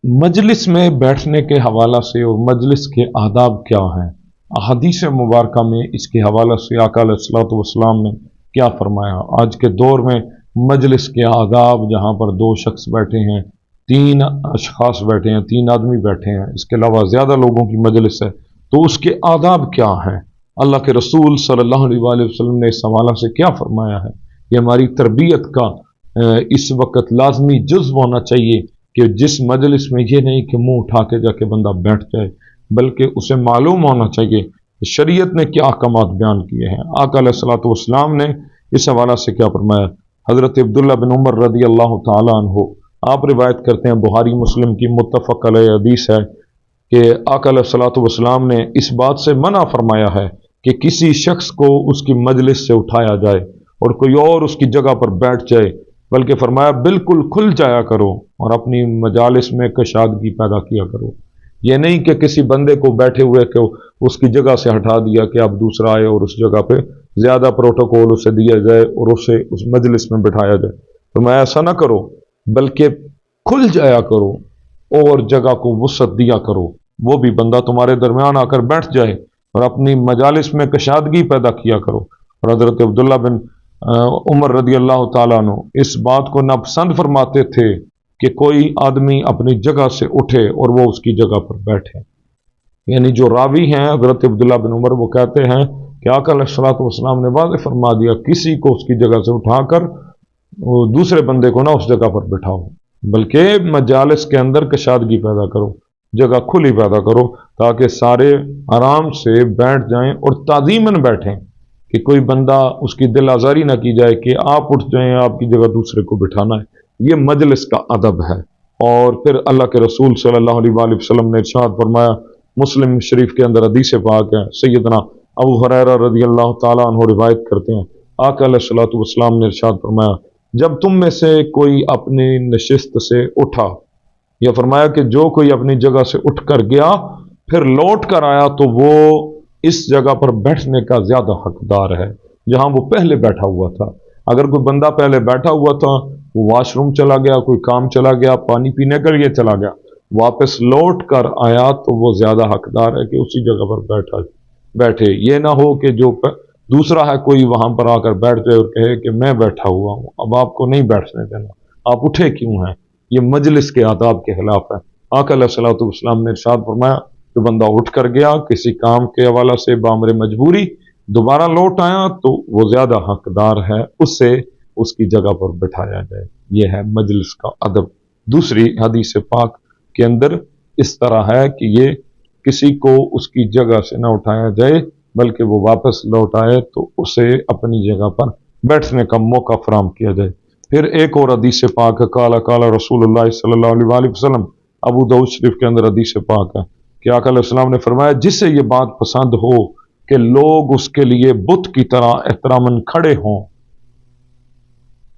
मजलिस में बैठने के हवाला से और मजलिस के आदाब क्या हैं। हदीस मुबारका में इसके हवाला से आका अलैहिस्सलातु वस्सलाम ने क्या फरमाया। आज के दौर में मजलिस के आदाब, जहाँ पर दो शख्स बैठे हैं, तीन अशखास बैठे हैं, तीन आदमी बैठे हैं, इसके अलावा ज़्यादा लोगों की मजलिस है, तो उसके आदाब क्या हैं। अल्लाह के रसूल सल्लल्लाहु अलैहि वसल्लम ने इस हवाला से क्या फरमाया है। ये हमारी तरबियत का इस वक्त लाजमी जुज़्व होना चाहिए कि जिस मजलिस में ये नहीं कि मुंह उठा के जाके बंदा बैठ जाए, बल्कि उसे मालूम होना चाहिए कि शरीयत ने क्या अहकामात बयान किए हैं। आका अलैहिस्सलातु वस्सलाम ने इस हवाला से क्या फरमाया। हज़रत अब्दुल्ला बिन उमर रज़ी अल्लाह तआला अन्हु आप रिवायत करते हैं, बुखारी मुस्लिम की मुत्तफ़क़ अलैह हदीस है कि आका अलैहिस्सलातु वस्सलाम ने इस बात से मना फरमाया है कि किसी शख्स को उसकी मजलिस से उठाया जाए और कोई और उसकी जगह पर बैठ जाए, बल्कि फरमाया बिल्कुल खुल जाया करो और अपनी मजालिस में कशादगी पैदा किया करो। ये नहीं कि किसी बंदे को बैठे हुए को उसकी जगह से हटा दिया कि अब दूसरा आए और उस जगह पे ज़्यादा प्रोटोकॉल उसे दिया जाए और उसे उस मजलिस में बिठाया जाए। फरमाया ऐसा ना करो, बल्कि खुल जाया करो और जगह को वसअत दिया करो। वो भी बंदा तुम्हारे दरमियान आकर बैठ जाए और अपनी मजालिस में कशादगी पैदा किया करो। और हज़रत अब्दुल्ला बिन उमर रज़ी अल्लाह तआला अन्हु इस बात को नापसंद फरमाते थे कि कोई आदमी अपनी जगह से उठे और वो उसकी जगह पर बैठे। यानी जो रावी हैं हज़रत अब्दुल्ला बिन उमर, वो कहते हैं कि आका अलैहिस्सलातु वस्सलाम ने वाज़ेह फरमा दिया, किसी को उसकी जगह से उठाकर दूसरे बंदे को ना उस जगह पर बिठाओ, बल्कि मजालिस के अंदर कशादगी पैदा करो, जगह खुली पैदा करो, ताकि सारे आराम से बैठ जाएं और ताज़ीमन बैठें कि कोई बंदा उसकी दिल आज़ारी ना की जाए कि आप उठ जाएं, आपकी जगह दूसरे को बिठाना है। ये मजलिस का अदब है। और फिर अल्लाह के रसूल सल्लल्लाहु अलैहि वसल्लम ने इरशाद फरमाया, मुस्लिम शरीफ के अंदर हदीस पाक है, सैयदना अबू हुरैरा रज़ी अल्लाह तआला अन्हु रिवायत करते हैं, आका अलैहिस्सलातु वस्सलाम ने इरशाद फरमाया, जब तुम में से कोई अपनी नशिस्त से उठा, या फरमाया कि जो कोई अपनी जगह से उठ कर गया फिर लौट कर आया, तो वो इस जगह पर बैठने का ज्यादा हकदार है जहां वो पहले बैठा हुआ था। अगर कोई बंदा पहले बैठा हुआ था, वो वॉशरूम चला गया, कोई काम चला गया, पानी पीने के लिए चला गया, वापस लौट कर आया, तो वो ज्यादा हकदार है कि उसी जगह पर बैठे। ये ना हो कि जो दूसरा है कोई वहां पर आकर बैठ जाए और कहे कि मैं बैठा हुआ हूं, अब आपको नहीं बैठने देना, आप उठे क्यों हैं। ये मजलिस के आदाब के खिलाफ है। आका अलैहिस्सलातु वस्सलाम ने इरशाद फरमाया, जो बंदा उठ कर गया किसी काम के हवाला से बामरे मजबूरी, दोबारा लौट आया, तो वो ज्यादा हकदार है, उससे उसकी जगह पर बिठाया जाए। यह है मजलिस का अदब। दूसरी हदीस पाक के अंदर इस तरह है कि ये किसी को उसकी जगह से न उठाया जाए, बल्कि वो वापस लौट आए तो उसे अपनी जगह पर बैठने का मौका फराम किया जाए। फिर एक और हदीस पाक है, काला काला रसूलुल्लाह सल्लल्लाहु अलैहि वसल्लम, अबू दाऊद शरीफ के अंदर हदीस पाक है कि आका अलैहिस्सलाम ने फरमाया, जिसे ये बात पसंद हो कि लोग उसके लिए बुत की तरह एहतरामन खड़े हों,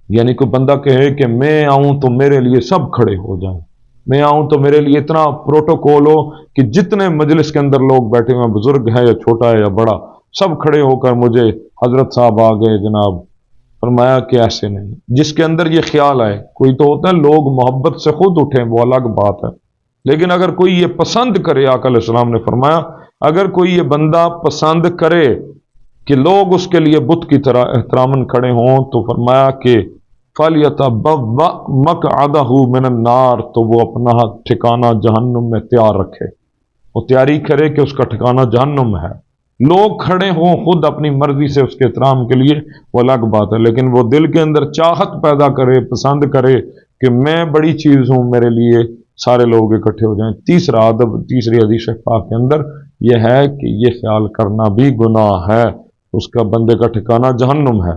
यानी कोई बंदा कहे कि मैं आऊं तो मेरे लिए सब खड़े हो जाएं, मैं आऊं तो मेरे लिए इतना प्रोटोकॉल हो कि जितने मजलिस के अंदर लोग बैठे हुए, बुजुर्ग है या छोटा है या बड़ा, सब खड़े होकर मुझे हजरत साहब आ गए जनाब। फरमाया कि ऐसे नहीं, जिसके अंदर ये ख्याल आए, कोई तो होता है लोग मोहब्बत से खुद उठें, वो अलग बात है, लेकिन अगर कोई ये पसंद करे, आका अलैहिस्सलाम ने फरमाया, अगर कोई ये बंदा पसंद करे कि लोग उसके लिए बुत की तरह एहतरामन खड़े हों, तो फरमाया कि फलियतबव्वा मक़अदहु मिनन नार, तो वो अपना ठिकाना जहन्नुम में तैयार रखे, वो तैयारी करे कि उसका ठिकाना जहन्नुम है। लोग खड़े हों खुद अपनी मर्जी से उसके एहतराम के लिए, वो अलग बात है, लेकिन वो दिल के अंदर चाहत पैदा करे, पसंद करे कि मैं बड़ी चीज हूं, मेरे लिए सारे लोग इकट्ठे हो जाएं। तीसरा अदब, तीसरी हदीस पाक के अंदर यह है कि यह ख्याल करना भी गुनाह है, उसका बंदे का ठिकाना जहन्नुम है।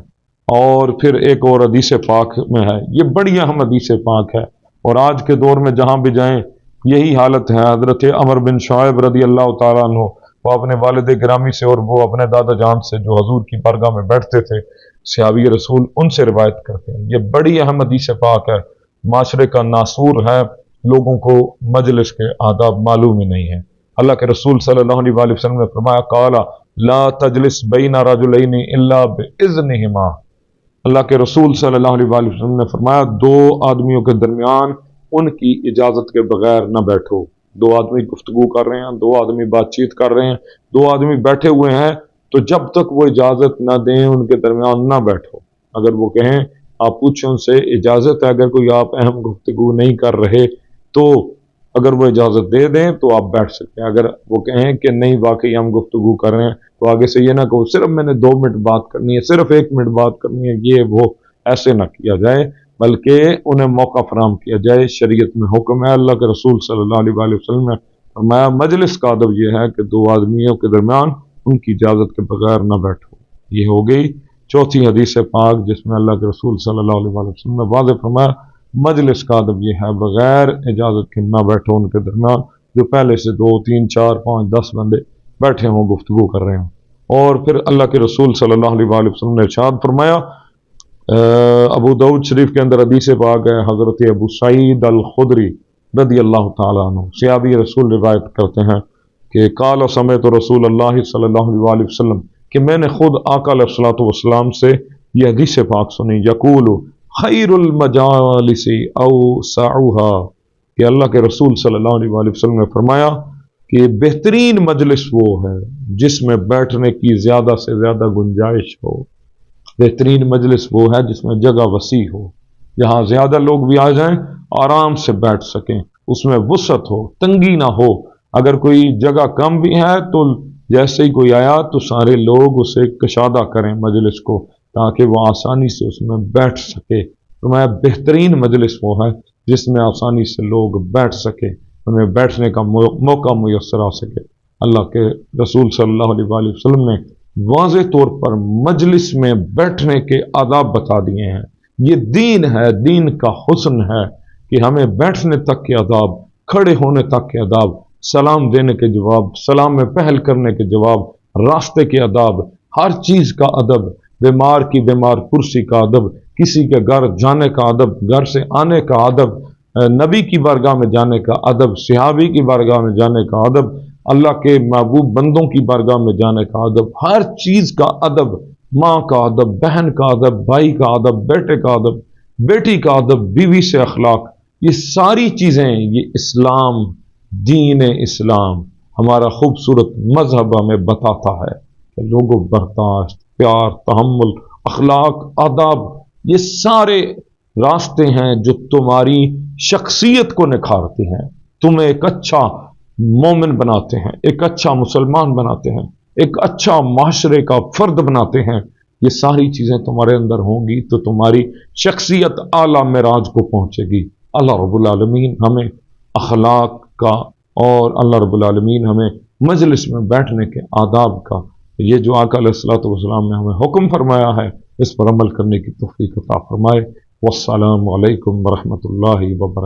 और फिर एक और हदीस पाक में है, ये बड़ी अहम हदीस पाक है, और आज के दौर में जहां भी जाएं यही हालत है। हजरत अमर बिन शुआइब रज़ी अल्लाह तआला अन्हु, वो अपने वालिद गिरामी से और वो अपने दादा जान से जो हजूर की बारगाह में बैठते थे, सहाबी रसूल, उनसे रिवायत करते हैं। ये बड़ी अहम हदीस पाक है, माशरे का नासूर है, लोगों को मजलिस के आदाब मालूम ही नहीं है। अल्लाह के रसूल सल्लल्लाहु अलैहि वसल्लम ने फरमाया, काला ला तजलिस बैना रजुलैनि इल्ला बिइज़्निहिमा, अल्लाह के रसूल सल्लल्लाहु अलैहि वसल्लम ने फरमाया, दो आदमियों के दरमियान ان کی इजाज़त के बगैर न बैठो। दो आदमी गुफ्तगू कर रहे हैं, दो आदमी बातचीत कर रहे हैं, दो आदमी बैठे हुए हैं, तो जब तक वो इजाज़त ना दें उनके दरमियान ना बैठो। अगर वो कहें, आप पूछें उनसे इजाज़त है, अगर कोई आप अहम गुफ्तगू नहीं कर रहे तो अगर वो इजाज़त दे दें तो आप बैठ सकते हैं। अगर वो कहें कि नहीं वाकई हम गुफ्तगू कर रहे हैं, तो आगे से ये ना कहो सिर्फ मैंने 2 मिनट बात करनी है, सिर्फ 1 मिनट बात करनी है, ये वो ऐसे ना किया जाए, बल्कि उन्हें मौका फराम किया जाए। शरीयत में हुक्म है, अल्लाह के रसूल सल्लल्लाहु अलैहि वसल्लम ने फरमाया मजलिस का अदब यह है कि 2 आदमियों के दरमियान उनकी इजाज़त के बगैर न बैठो। ये हो गई चौथी हदीस पाक जिसमें अल्लाह के रसूल सल्लल्लाहु अलैहि वसल्लम ने वाज़ेह फरमाया मजलिस का अदब यह है बगैर इजाज़त के ना बैठो उनके दरमियान जो पहले से 2, 3, 4, 5, 10 बंदे बैठे हों, गुफ्तगू कर रहे हों। और फिर अल्लाह के रसूल सल्लल्लाहु अलैहि वसल्लम ने इरशाद फरमाया, अबू दाऊद शरीफ के अंदर हदीस पाक है, हज़रत अबू सईद अल खुदरी रज़ी अल्लाह ताला अन्हु सहाबी रसूल रिवायत करते हैं कि काल समेत रसूल अल्लाह सल्लल्लाहु अलैहि वसल्लम कि मैंने खुद आका अलैहिस्सलातु वस्सलाम से यह हदीस पाक सुनी, यकूलु खैरुल मजालिसी औसउहा कि अल्लाह के रसूल सल्लल्लाहु अलैहि वसल्लम ने फरमाया कि बेहतरीन मजलिस वो है जिसमें बैठने की ज़्यादा से ज़्यादा गुंजाइश हो। बेहतरीन मजलिस वो है जिसमें जगह वसी हो, जहाँ ज़्यादा लोग भी आ जाएं, आराम से बैठ सकें, उसमें वुसअत हो, तंगी ना हो। अगर कोई जगह कम भी है तो जैसे ही कोई आया तो सारे लोग उसे कशादा करें मजलिस को, ताकि वह आसानी से उसमें बैठ सके। तो मैं बेहतरीन मजलिस वो है जिसमें आसानी से लोग बैठ सके, उन्हें बैठने का मौका मुयस्सर आ सके। अल्लाह के रसूल सल्लल्लाहु अलैहि वसल्लम ने वाज़ेह तौर पर मजलिस में बैठने के आदाब बता दिए हैं। ये दीन है, दीन का हुस्न है कि हमें बैठने तक के आदाब, खड़े होने तक के आदाब, सलाम देने के जवाब, सलाम में पहल करने के जवाब, रास्ते के आदाब, हर चीज़ का अदब, बीमार की बीमार कुर्सी का अदब, किसी के घर जाने का अदब, घर से आने का अदब, नबी की बारगाह में जाने का अदब, सहाबी की बारगाह में जाने का अदब, अल्लाह के महबूब बंदों की बारगाह में जाने का अदब, हर चीज़ का अदब, माँ का अदब, बहन का अदब, भाई का अदब, बेटे का अदब, बेटी का अदब, बीवी से अखलाक, ये सारी चीज़ें ये इस्लाम, दीन इस्लाम हमारा खूबसूरत मजहब हमें बताता है कि लोगों बर्दाश्त, प्यार, तहम्मुल, अखलाक, आदाब, ये सारे रास्ते हैं जो तुम्हारी शख्सियत को निखारते हैं, तुम्हें एक अच्छा मोमिन बनाते हैं, एक अच्छा मुसलमान बनाते हैं, एक अच्छा माशरे का फर्द बनाते हैं। ये सारी चीज़ें तुम्हारे अंदर होंगी तो तुम्हारी शख्सियत आला मेराज को पहुँचेगी। अल्लाह रब्बुल आलमीन हमें अखलाक का और अल्लाह रब्बुल आलमीन हमें मजलिस में बैठने के आदाब का, ये जो आका अलैहिस्सलातु वस्सलाम ने हमें हुक्म फरमाया है, इस पर अमल करने की तौफीक अता फरमाए। वस्सलामु अलैकुम व रहमतुल्लाहि व बरकातहू।